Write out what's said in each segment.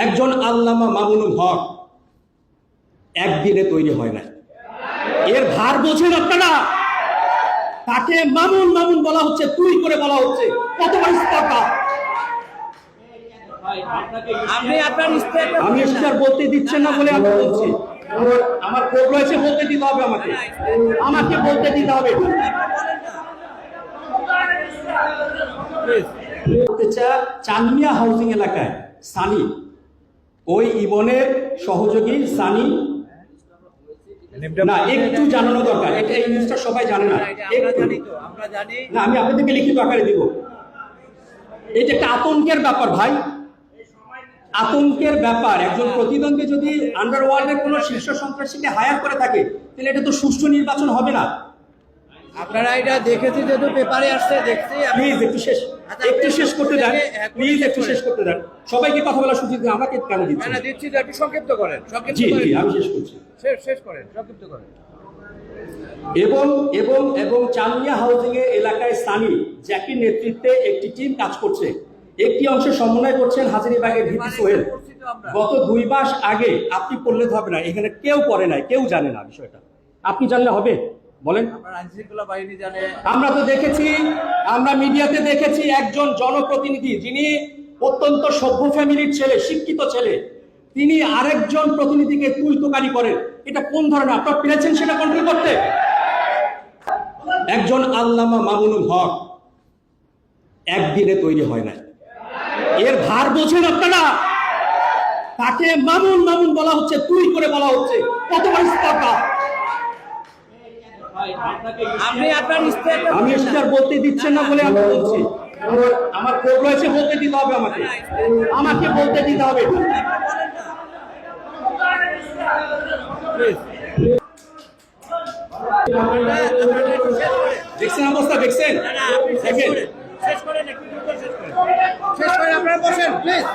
একজন আল্লামা মামুনুল হক একদিনে তৈরি হয় না। এর ভার বোঝেন আপনারা? তাকে মামুন মামুন বলা হচ্ছে, তুই করে বলা হচ্ছে, কত বড় স্পর্ধা! আমি ইস্তার বলতে দিচ্ছেন না বলে আমি বলছি, আমার কোড রয়েছে, বলতে দিতে হবে, আমাকে বলতে দিতে হবে। চানমিয়া হাউজিং এলাকায় সানি, ওই ইবনের সহযোগী সানি, না একটু জানানো দরকার, এটা এই নিউজটা সবাই জানে না। না, আমি আপনাদেরকে লিখিত আকারে দিব। এটা একটা আতঙ্কের ব্যাপার ভাই, আতঙ্কের ব্যাপার। একজন প্রতিদ্বন্দ্বী যদি আন্ডারওয়ার্ল্ডের কোনো শীর্ষ সন্ত্রাসীকে হায়ার করে থাকে, তাহলে এটা তো সুষ্ঠু নির্বাচন হবে না। আপনারা এটা দেখেছি, যেহেতু পেপারে আসছে, দেখছি। প্লিজ একটু শেষ করতে দেন, প্লিজ একটু শেষ করতে দেন। সবাইকে কথা বলার সুযোগ দিন, আমাকে কেন দিচ্ছেন? না দিচ্ছি তো, একটু সংক্ষিপ্ত করেন। জি জি, আমি শেষ করছি। শেষ করেন, সংক্ষিপ্ত করেন। এবং এবং এবং চানমিয়া হাউজিং এর এলাকায় সানি জ্যাকির নেতৃত্বে একটি টিম কাজ করছে। একটি অংশ সমন্বয় করছেন হাজারীবাগের ভিপি সোহেল। গত 2 মাস আগে, আপনি পড়লে হবে না, এখানে কেউ পড়ে নাই, কেউ জানে না বিষয়টা, আপনি জানলে হবে? বলেন। আমরা তো দেখেছি, আমরা মিডিয়াতে দেখেছি, একজন জনপ্রতিনিধি যিনি অত্যন্ত সভ্য ফ্যামিলির ছেলে, শিক্ষিত ছেলে, তিনি আরেকজন প্রতিনিধিকে তুই তোকারি করেন। এটা কোন ধরনের? আপনারা পেরেছেন সেটা কন্ট্রোল করতে? একজন আল্লামা মামুনুল হক একদিনে তৈরি হয় না। এর ভার বোঝেন আপনারা? তাকে মামুন মামুন বলা হচ্ছে, তুই করে বলা হচ্ছে, কত বড় স্পর্ধা! আমি ইস্তার বলতে দিচ্ছেন না বলে আমি বলছি, আমার কোড রয়েছে, বলতে দিতে হবে, আমাকে বলতে দিতে হবে। দেখছেন অবস্থা? দেখছেন? আপনারা বসেন প্লিজ,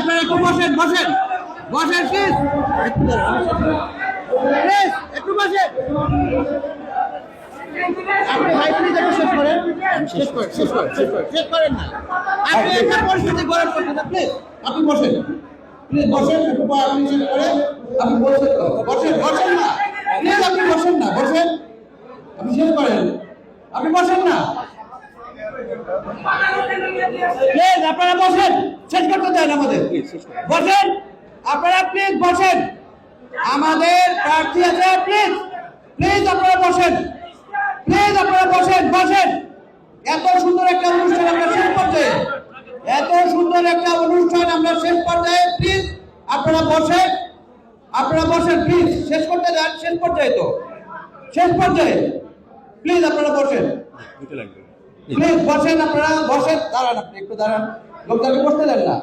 আপনারা একটু বসেন, প্লিজ একটু বসেন। আপনি ভাই প্লিজ একটু শেষ করেন না। আপনি একটা পরিস্থিতি গরম করছেন না, প্লিজ আপনি বসেন, একটু পর আপনি শেষ করেন। আপনি বসেন না প্লিজ, আপনি বসেন না, আপনি শেষ করেন, আপনি বসেন না প্লিজ, আপনারা বসেন, শেষ করতে দেন আমাদের, বসেন আপনারা, প্লিজ বসেন, আমাদের প্রার্থী আছে, প্লিজ আপনারা বসেন, এত সুন্দর একটা অনুষ্ঠান আমরা শেষ পর্যায়ে, প্লিজ আপনারা বসেন, প্লিজ শেষ করতে দেন, শেষ পর্যায়ে, প্লিজ আপনারা বসেন, আপনারা বসেন, দাঁড়ান, আপনি একটু দাঁড়ান, লোকটাকে বসতে দেন না।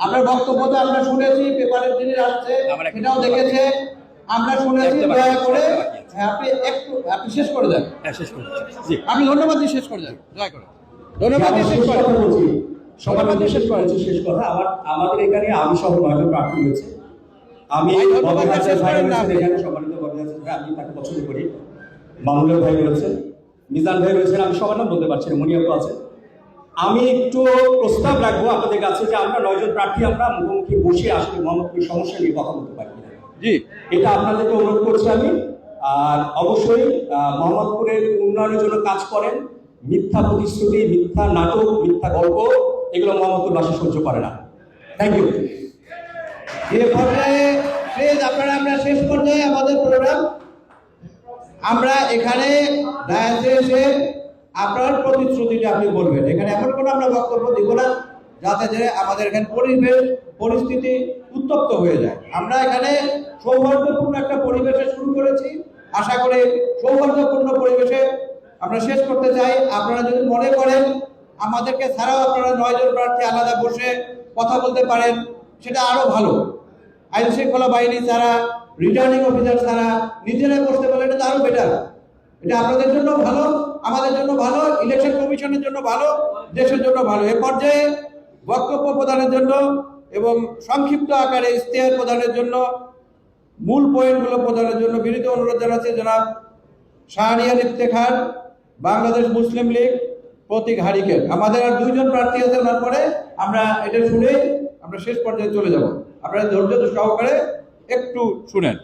আপনার বক্তব্য তো আমরা শুনেছি, পেপারের জিনিস আসছে, সেটাও দেখেছে, আমরা শুনেছি। দয়া করে আপনি শেষ করে দেন, আপনি ধন্যবাদ দিয়ে শেষ করে দেন, দয়া করে ধন্যবাদ দিয়ে শেষ করে বলছি, সবার শেষ করেছি। শেষ কথা, আমাদের এখানে আমি সহ 9 জন প্রার্থী হয়েছে। আমি এখানে সম্মানিত আমি তাকে পছন্দ করি। মামুনুল ভাই রয়েছেন, মিজান ভাই রয়েছেন, আমি সবার নাম বলতে পারছি না, মনিয়াপু আছে। আমি একটু প্রস্তাব রাখবো আপনাদের কাছে যে আমরা 9 জন প্রার্থী আমরা মুখোমুখি বসে আসলে মোহাম্মদপুর সমস্যা নিয়ে কথা বলতে পারি। জি, এটা আপনাদেরকে অনুরোধ করছি আমি। আর অবশ্যই মোহাম্মদপুরের উন্নয়নের জন্য কাজ করেন। মিথ্যা প্রতিশ্রুতি, মিথ্যা নাটক, মিথ্যা গল্প, এগুলো মোহাম্মদপুরবাসী সহ্য করে না। Thank you. প্লিজ আপনারা, আমরা শেষ পর্যায়ে আমাদের প্রোগ্রাম, আমরা এখানে ডায়াসে এসে আপনার প্রতিশ্রুতিটা আপনি বলবেন। এখানে এমন কোনো আমরা বক্তব্য দিব না যাতে আমাদের এখানে পরিস্থিতি উত্তপ্ত হয়ে যায়। আমরা এখানে সৌহার্দ্যপূর্ণ একটা পরিবেশে শুরু করেছি, আশা করি সৌহার্দ্যপূর্ণ পরিবেশে আমরা শেষ করতে চাই। আপনারা যদি মনে করেন আমাদেরকে ছাড়াও আপনারা 9 জন প্রার্থী আলাদা বসে কথা বলতে পারেন, সেটা আরো ভালো। আইন শৃঙ্খলা বাহিনী ছাড়া, রিটার্নিং অফিসার ছাড়া নিজেরাই বসতে পারলে এটা আরো বেটার। এটা আপনাদের জন্য ভালো, আমাদের জন্য ভালো, ইলেকশন কমিশনের জন্য ভালো, দেশের জন্য ভালো। এ পর্যায়ে বক্তব্য প্রদানের জন্য এবং সংক্ষিপ্ত আকারে ইশতেহার প্রদানের জন্য, মূল পয়েন্টগুলো প্রদানের জন্য বিনীত অনুরোধ জানাচ্ছি জনাব শাহরিয়ার ইফতেখার, বাংলাদেশ মুসলিম লীগ, প্রতীক হারিকেন। আমাদের আর 2 জন প্রার্থী আছে, ওনার পরে আমরা এটা শুনে আমরা শেষ পর্যায়ে চলে যাব। আপনারা ধৈর্য সহকারে একটু শুনেন।